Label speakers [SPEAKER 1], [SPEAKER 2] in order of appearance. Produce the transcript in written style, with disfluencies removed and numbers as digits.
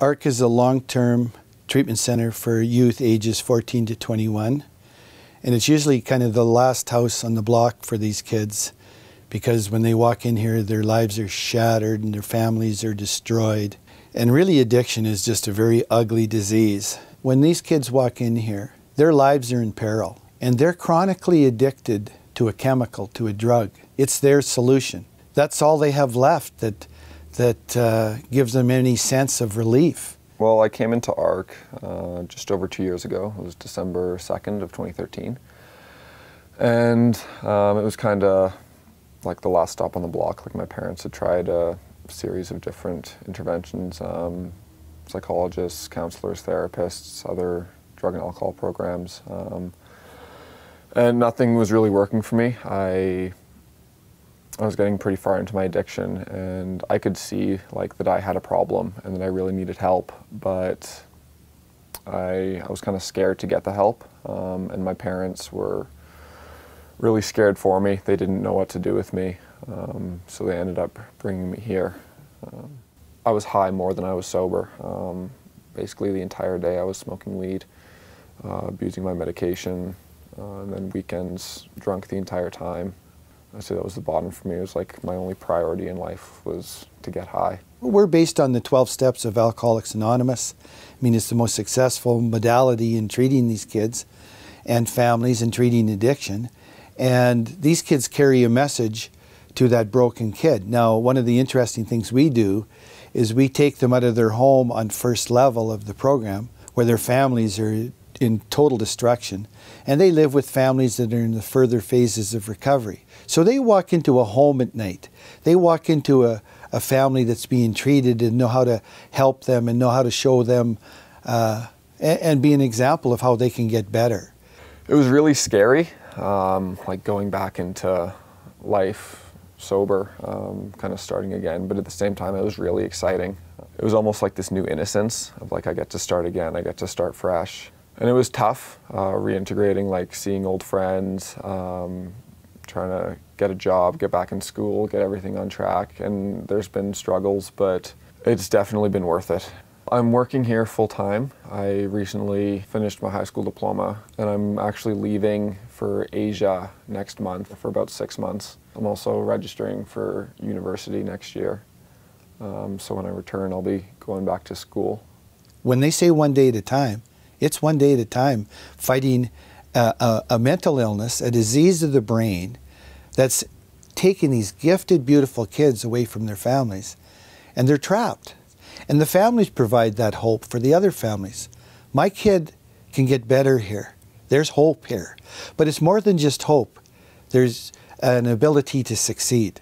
[SPEAKER 1] AARC is a long-term treatment center for youth ages 14 to 21. And it's usually kind of the last house on the block for these kids, because when they walk in here, their lives are shattered and their families are destroyed. And really, addiction is just a very ugly disease. When these kids walk in here, their lives are in peril, and they're chronically addicted to a chemical, to a drug. It's their solution. That's all they have left that gives them any sense of relief.
[SPEAKER 2] Well, I came into AARC just over 2 years ago. It was December 2nd of 2013. And it was kind of like the last stop on the block. Like, my parents had tried a series of different interventions, psychologists, counselors, therapists, other drug and alcohol programs. And nothing was really working for me. I was getting pretty far into my addiction, and I could see like that I had a problem and that I really needed help, but I was kind of scared to get the help, and my parents were really scared for me. They didn't know what to do with me, so they ended up bringing me here. I was high more than I was sober. Basically the entire day I was smoking weed, abusing my medication, and then weekends drunk the entire time. I'd say that was the bottom for me. It was like my only priority in life was to get high.
[SPEAKER 1] We're based on the 12 steps of Alcoholics Anonymous. I mean, it's the most successful modality in treating these kids and families and treating addiction. And these kids carry a message to that broken kid. Now, one of the interesting things we do is we take them out of their home on first level of the program, where their families are in total destruction, and they live with families that are in the further phases of recovery. So they walk into a home at night. They walk into a family that's being treated and know how to help them and know how to show them and be an example of how they can get better.
[SPEAKER 2] It was really scary, like going back into life sober, kind of starting again, but at the same time it was really exciting. It was almost like this new innocence of like, I get to start again, I get to start fresh. And it was tough, reintegrating, like seeing old friends, trying to get a job, get back in school, get everything on track. And there's been struggles, but it's definitely been worth it. I'm working here full time. I recently finished my high school diploma, and I'm actually leaving for Asia next month for about 6 months. I'm also registering for university next year. So when I return, I'll be going back to school.
[SPEAKER 1] When they say one day at a time, it's one day at a time, fighting a mental illness, a disease of the brain that's taking these gifted, beautiful kids away from their families, and they're trapped. And the families provide that hope for the other families. My kid can get better here. There's hope here. But it's more than just hope. There's an ability to succeed.